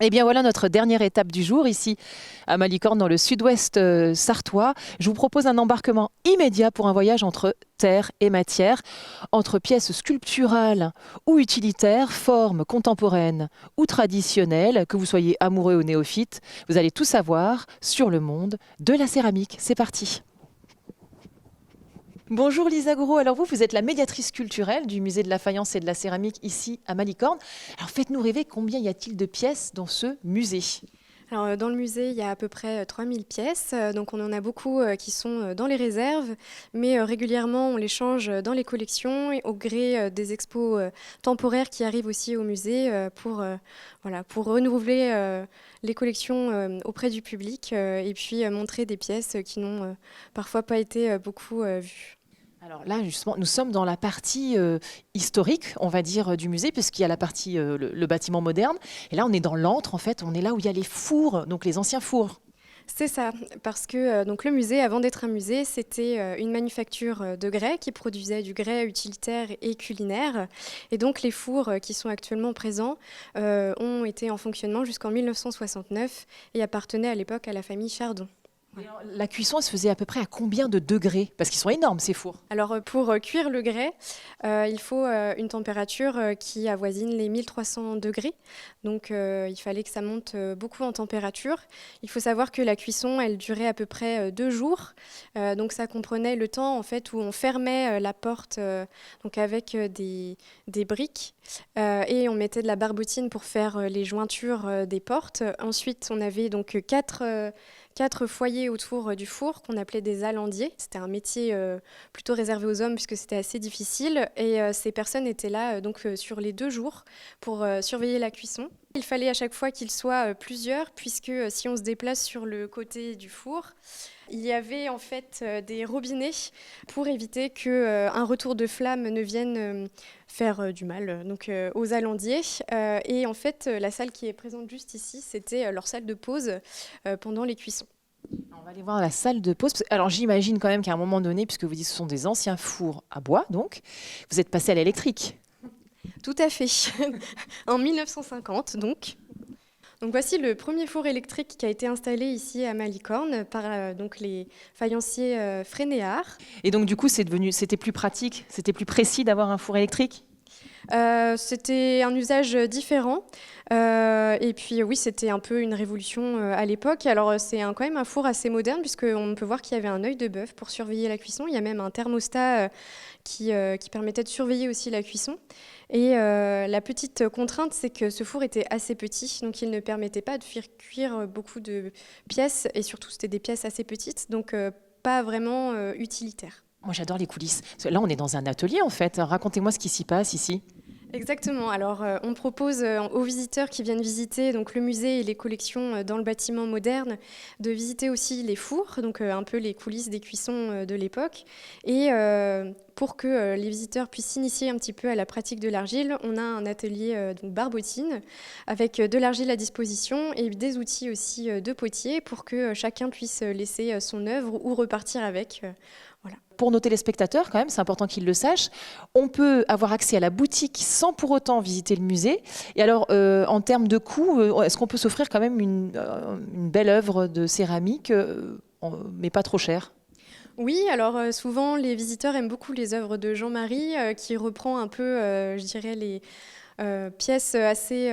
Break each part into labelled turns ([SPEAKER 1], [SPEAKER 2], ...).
[SPEAKER 1] Eh bien voilà notre dernière étape du jour ici à Malicorne dans le sud-ouest sartois. Je vous propose un embarquement immédiat pour un voyage entre terre et matière, entre pièces sculpturales ou utilitaires, formes contemporaines ou traditionnelles, que vous soyez amoureux ou néophyte, vous allez tout savoir sur le monde de la céramique. C'est parti. Bonjour Lisa Gouraud, alors vous êtes la médiatrice culturelle du musée de la faïence et de la céramique ici à Malicorne. Alors faites-nous rêver, combien y a-t-il de pièces dans ce musée?
[SPEAKER 2] Alors, dans le musée, il y a à peu près 3000 pièces. Donc, on en a beaucoup qui sont dans les réserves, mais régulièrement, on les change dans les collections et au gré des expos temporaires qui arrivent aussi au musée voilà, pour renouveler les collections auprès du public et puis montrer des pièces qui n'ont parfois pas été beaucoup vues.
[SPEAKER 1] Alors là, justement, nous sommes dans la partie historique, on va dire, du musée, puisqu'il y a la partie, le bâtiment moderne. Et là, on est dans l'antre, en fait, on est là où il y a les fours, donc les anciens fours.
[SPEAKER 2] C'est ça, parce que donc le musée, avant d'être un musée, c'était une manufacture de grès qui produisait du grès utilitaire et culinaire. Et donc les fours qui sont actuellement présents ont été en fonctionnement jusqu'en 1969 et appartenaient à l'époque à la famille Chardon.
[SPEAKER 1] Et alors, la cuisson, elle se faisait à peu près à combien de degrés? Parce qu'ils sont énormes, ces fours.
[SPEAKER 2] Alors pour cuire le grès, il faut une température qui avoisine les 1300 degrés. Donc il fallait que ça monte beaucoup en température. Il faut savoir que la cuisson, elle durait à peu près 2 jours. Donc ça comprenait le temps en fait où on fermait la porte donc avec des briques et on mettait de la barbotine pour faire les jointures des portes. Ensuite, on avait donc quatre foyers autour du four qu'on appelait des alandiers. C'était un métier plutôt réservé aux hommes puisque c'était assez difficile. Et ces personnes étaient là sur les 2 jours pour surveiller la cuisson. Il fallait à chaque fois qu'ils soient plusieurs puisque si on se déplace sur le côté du four, il y avait en fait des robinets pour éviter qu'un retour de flamme ne vienne faire du mal aux alandiers. Et en fait, la salle qui est présente juste ici, c'était leur salle de pause pendant les cuissons.
[SPEAKER 1] On va aller voir la salle de pause. Alors j'imagine quand même qu'à un moment donné, puisque vous dites que ce sont des anciens fours à bois, donc, vous êtes passé à l'électrique.
[SPEAKER 2] Tout à fait. En 1950, donc. Donc voici le premier four électrique qui a été installé ici à Malicorne par donc les faïenciers Frénéard.
[SPEAKER 1] Et donc du coup, c'était plus pratique, c'était plus précis d'avoir un four électrique?
[SPEAKER 2] C'était un usage différent. Et puis oui, c'était un peu une révolution à l'époque. Alors c'est quand même un four assez moderne puisqu'on peut voir qu'il y avait un œil de bœuf pour surveiller la cuisson. Il y a même un thermostat qui permettait de surveiller aussi la cuisson. Et la petite contrainte, c'est que ce four était assez petit, donc il ne permettait pas de faire cuire beaucoup de pièces. Et surtout, c'était des pièces assez petites, donc pas vraiment utilitaires.
[SPEAKER 1] Moi, j'adore les coulisses. Parce que là, on est dans un atelier, en fait. Racontez-moi ce qui s'y passe ici.
[SPEAKER 2] Exactement. Alors, on propose aux visiteurs qui viennent visiter donc, le musée et les collections dans le bâtiment moderne de visiter aussi les fours, donc un peu les coulisses des cuissons de l'époque. Et pour que les visiteurs puissent s'initier un petit peu à la pratique de l'argile, on a un atelier donc barbotine avec de l'argile à disposition et des outils aussi de potier pour que chacun puisse laisser son œuvre ou repartir avec. Voilà.
[SPEAKER 1] Pour nos téléspectateurs, quand même, c'est important qu'ils le sachent, on peut avoir accès à la boutique sans pour autant visiter le musée. Et alors, en termes de coût, est-ce qu'on peut s'offrir quand même une belle œuvre de céramique, mais pas trop chère?
[SPEAKER 2] Oui, alors souvent les visiteurs aiment beaucoup les œuvres de Jean-Marie qui reprend un peu, je dirais, les pièces assez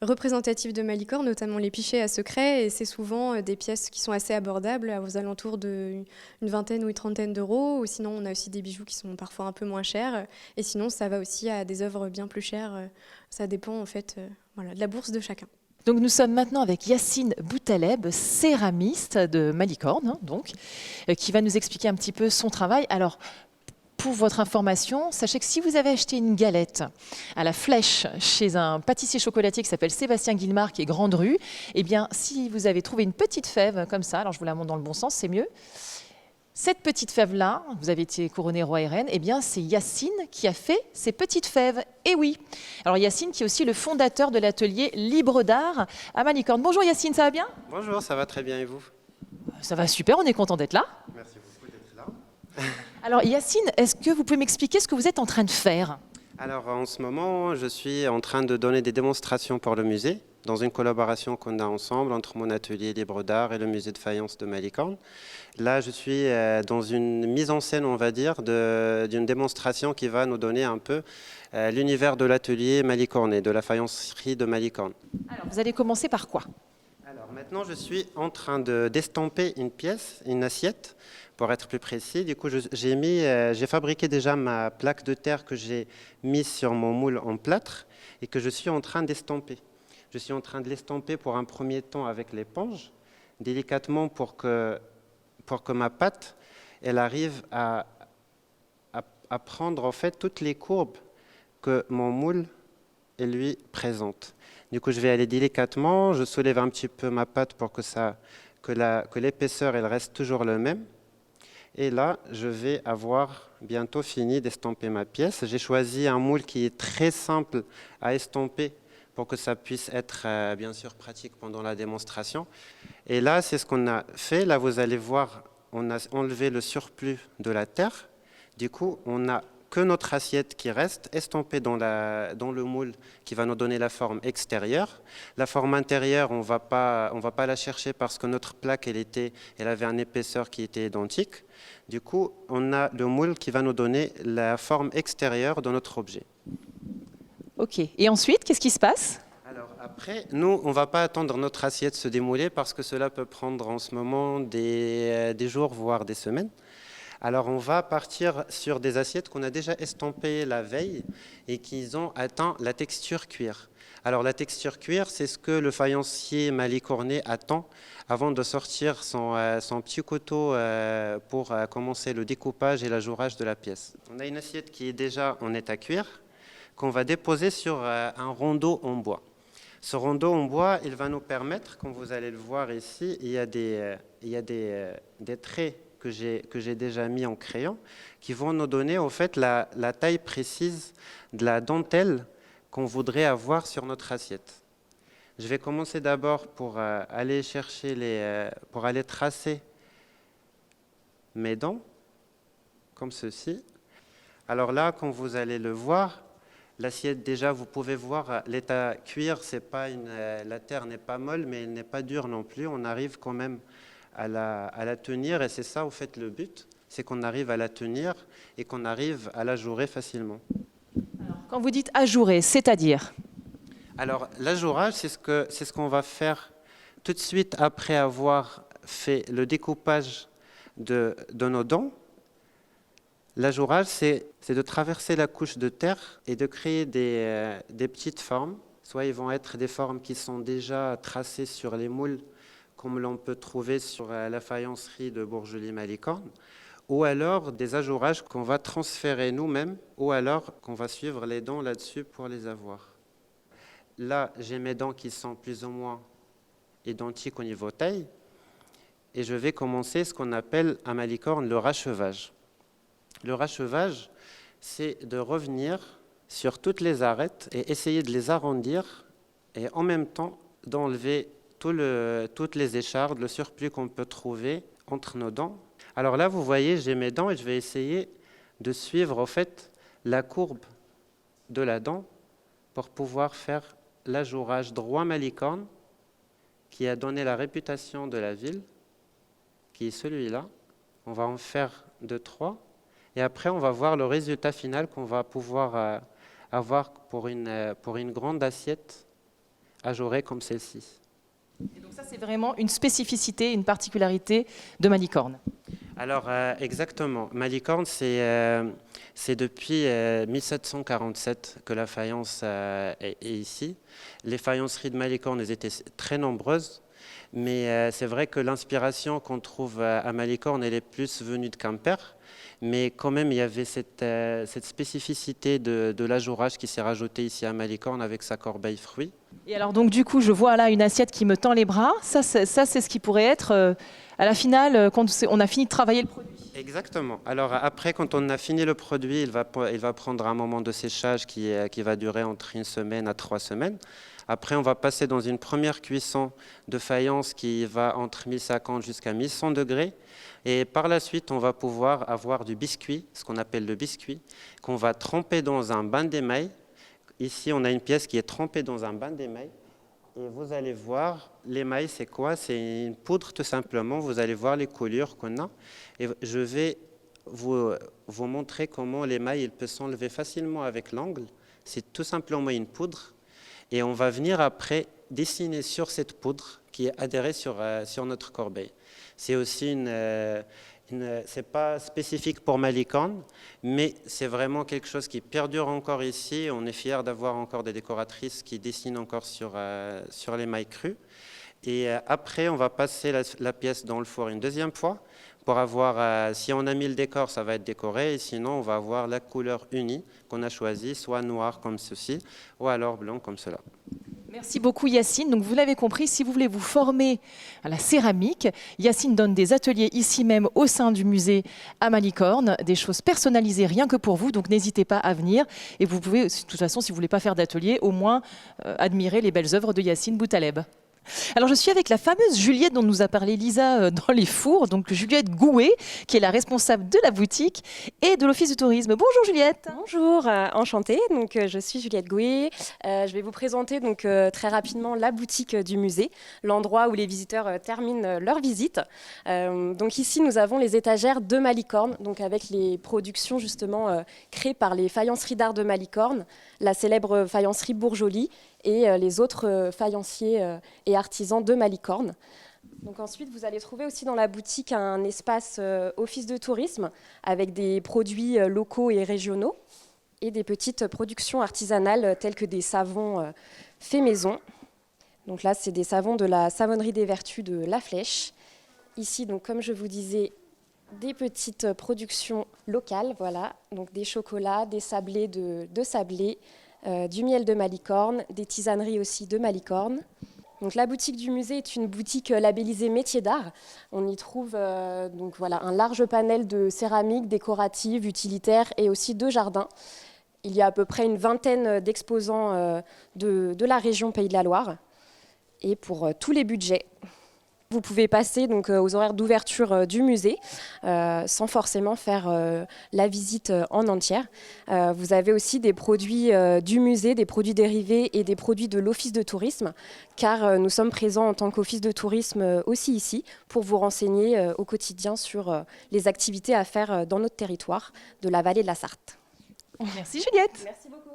[SPEAKER 2] représentatives de Malicorne, notamment les pichets à secret. Et c'est souvent des pièces qui sont assez abordables, aux alentours d'une vingtaine ou une trentaine d'euros. Ou sinon, on a aussi des bijoux qui sont parfois un peu moins chers. Et sinon, ça va aussi à des œuvres bien plus chères. Ça dépend en fait voilà, de la bourse de chacun.
[SPEAKER 1] Donc nous sommes maintenant avec Yacine Boutaleb, céramiste de Malicorne, hein, donc, qui va nous expliquer un petit peu son travail. Alors, pour votre information, sachez que si vous avez acheté une galette à la Flèche chez un pâtissier chocolatier qui s'appelle Sébastien Guillemard, qui est Grande Rue, eh bien, si vous avez trouvé une petite fève comme ça, alors je vous la montre dans le bon sens, c'est mieux. Cette petite fève-là, vous avez été couronné roi et reine, eh bien, c'est Yacine qui a fait ces petites fèves. Et oui. Alors Yacine qui est aussi le fondateur de l'atelier Libre d'Art à Malicorne. Bonjour Yacine, ça va bien?
[SPEAKER 3] Bonjour, ça va très bien et vous?
[SPEAKER 1] Ça va super, on est content d'être là.
[SPEAKER 3] Merci beaucoup d'être là.
[SPEAKER 1] Alors Yacine, est-ce que vous pouvez m'expliquer ce que vous êtes en train de faire?
[SPEAKER 3] Alors en ce moment, je suis en train de donner des démonstrations pour le musée dans une collaboration qu'on a ensemble entre mon atelier Libre d'Art et le musée de faïence de Malicorne. Là, je suis dans une mise en scène, on va dire, d'une démonstration qui va nous donner un peu l'univers de l'atelier malicornais, de la faïencerie de Malicorne.
[SPEAKER 1] Alors, vous allez commencer par quoi?
[SPEAKER 3] Alors maintenant, je suis en train d'estamper une pièce, une assiette, pour être plus précis. Du coup, j'ai fabriqué déjà ma plaque de terre que j'ai mise sur mon moule en plâtre et que je suis en train d'estamper. Je suis en train de l'estamper pour un premier temps avec l'éponge, délicatement pour que ma pâte elle arrive à prendre en fait toutes les courbes que mon moule lui présente. Du coup, je vais aller délicatement, je soulève un petit peu ma pâte pour que l'épaisseur elle reste toujours le même. Et là, je vais avoir bientôt fini d'estamper ma pièce. J'ai choisi un moule qui est très simple à estamper pour que ça puisse être bien sûr pratique pendant la démonstration. Et là, c'est ce qu'on a fait. Là, vous allez voir, on a enlevé le surplus de la terre. Du coup, on n'a que notre assiette qui reste estampée dans le moule qui va nous donner la forme extérieure. La forme intérieure, on va pas la chercher parce que notre plaque, elle avait une épaisseur qui était identique. Du coup, on a le moule qui va nous donner la forme extérieure de notre objet.
[SPEAKER 1] Ok. Et ensuite, qu'est-ce qui se passe?
[SPEAKER 3] Alors après, nous, on ne va pas attendre notre assiette se démouler parce que cela peut prendre en ce moment des jours, voire des semaines. Alors on va partir sur des assiettes qu'on a déjà estampées la veille et qui ont atteint la texture cuir. Alors la texture cuir, c'est ce que le faïencier malicornais attend avant de sortir son petit couteau pour commencer le découpage et l'ajourage de la pièce. On a une assiette qui est déjà en état cuir qu'on va déposer sur un rondeau en bois. Ce rondeau en bois, il va nous permettre, comme vous allez le voir ici, il y a des traits que j'ai déjà mis en crayon qui vont nous donner en fait la taille précise de la dentelle qu'on voudrait avoir sur notre assiette. Je vais commencer d'abord pour aller tracer mes dents, comme ceci. Alors là, comme vous allez le voir, l'assiette déjà, vous pouvez voir l'état cuir, la terre n'est pas molle, mais elle n'est pas dure non plus. On arrive quand même à la tenir et c'est ça, au fait, le but, c'est qu'on arrive à la tenir et qu'on arrive à l'ajourer facilement.
[SPEAKER 1] Alors, quand vous dites ajourer, c'est-à-dire?
[SPEAKER 3] Alors, l'ajourage, c'est ce qu'on va faire tout de suite après avoir fait le découpage de nos dents. L'ajourage, c'est de traverser la couche de terre et de créer des petites formes. Soit ils vont être des formes qui sont déjà tracées sur les moules, comme l'on peut trouver sur la faïencerie de Bourgelis-Malicorne, ou alors des ajourages qu'on va transférer nous-mêmes, ou alors qu'on va suivre les dents là-dessus pour les avoir. Là, j'ai mes dents qui sont plus ou moins identiques au niveau taille, et je vais commencer ce qu'on appelle à Malicorne le rachevage. Le rachevage, c'est de revenir sur toutes les arêtes et essayer de les arrondir, et en même temps d'enlever toutes les échardes, le surplus qu'on peut trouver entre nos dents. Alors là, vous voyez, j'ai mes dents et je vais essayer de suivre en fait la courbe de la dent pour pouvoir faire l'ajourage droit Malicorne qui a donné la réputation de la ville, qui est celui-là. On va en faire 2, 3 et après on va voir le résultat final qu'on va pouvoir avoir pour une grande assiette ajourée comme celle-ci.
[SPEAKER 1] Et donc ça, c'est vraiment une spécificité, une particularité de Malicorne.
[SPEAKER 3] Alors, exactement. Malicorne, c'est depuis 1747 que la faïence est ici. Les faïenceries de Malicorne, elles étaient très nombreuses, mais c'est vrai que l'inspiration qu'on trouve à Malicorne, elle est plus venue de Quimper. Mais quand même, il y avait cette spécificité de l'ajourage qui s'est rajoutée ici à Malicorne avec sa corbeille fruits.
[SPEAKER 1] Et alors donc du coup, je vois là une assiette qui me tend les bras. Ça, c'est ce qui pourrait être à la finale quand on a fini de travailler le produit.
[SPEAKER 3] Exactement. Alors après, quand on a fini le produit, il va prendre un moment de séchage qui va durer entre 1 semaine à 3 semaines. Après, on va passer dans une première cuisson de faïence qui va entre 1050 jusqu'à 1100 degrés. Et par la suite, on va pouvoir avoir du biscuit, ce qu'on appelle le biscuit, qu'on va tremper dans un bain d'émail. Ici, on a une pièce qui est trempée dans un bain d'émail. Et vous allez voir, l'émail, c'est quoi? C'est une poudre, tout simplement. Vous allez voir les coulures qu'on a. Et je vais vous montrer comment l'émail il peut s'enlever facilement avec l'angle. C'est tout simplement une poudre. Et on va venir après dessiner sur cette poudre qui est adhérée sur notre corbeille. C'est aussi c'est pas spécifique pour Malicorne, mais c'est vraiment quelque chose qui perdure encore ici. On est fiers d'avoir encore des décoratrices qui dessinent encore sur l'émail cru. Et après, on va passer la pièce dans le four une deuxième fois pour avoir, si on a mis le décor, ça va être décoré, et sinon, on va avoir la couleur unie qu'on a choisie, soit noir comme ceci, ou alors blanc comme cela.
[SPEAKER 1] Merci beaucoup Yacine. Donc vous l'avez compris, si vous voulez vous former à la céramike, Yacine donne des ateliers ici même au sein du musée à Malicorne, des choses personnalisées rien que pour vous, donc n'hésitez pas à venir. Et vous pouvez, de toute façon, si vous ne voulez pas faire d'atelier, au moins admirer les belles œuvres de Yacine Boutaleb. Alors je suis avec la fameuse Juliette dont nous a parlé Lisa dans les fours, donc Juliette Gouet, qui est la responsable de la boutique et de l'office du tourisme. Bonjour Juliette.
[SPEAKER 4] Bonjour, enchantée. Donc je suis Juliette Gouet. Je vais vous présenter donc très rapidement la boutique du musée, l'endroit où les visiteurs terminent leur visite. Donc ici nous avons les étagères de Malicorne, donc avec les productions justement créées par les faïenceries d'art de Malicorne, la célèbre faïencerie Bourjoli et les autres faïenciers et artisans de Malicorne. Donc ensuite, vous allez trouver aussi dans la boutique un espace office de tourisme avec des produits locaux et régionaux et des petites productions artisanales telles que des savons faits maison. Donc là, c'est des savons de la savonnerie des Vertus de La Flèche. Ici, donc, comme je vous disais, des petites productions locales, voilà, donc des chocolats, des sablés de Sablé, du miel de Malicorne, des tisaneries aussi de Malicorne. Donc, la boutique du musée est une boutique labellisée métiers d'art. On y trouve donc, voilà, un large panel de céramique, décorative, utilitaire et aussi de jardin. Il y a à peu près une vingtaine d'exposants de la région Pays de la Loire et pour tous les budgets. Vous pouvez passer donc, aux horaires d'ouverture du musée sans forcément faire la visite en entière. Vous avez aussi des produits du musée, des produits dérivés et des produits de l'office de tourisme, car nous sommes présents en tant qu'office de tourisme aussi ici pour vous renseigner au quotidien sur les activités à faire dans notre territoire de la vallée de la Sarthe.
[SPEAKER 1] Merci Juliette.
[SPEAKER 4] Merci beaucoup.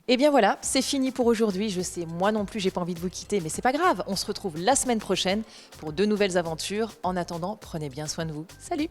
[SPEAKER 1] Et bien voilà, c'est fini pour aujourd'hui. Je sais, moi non plus, j'ai pas envie de vous quitter, mais c'est pas grave. On se retrouve la semaine prochaine pour de nouvelles aventures. En attendant, prenez bien soin de vous. Salut!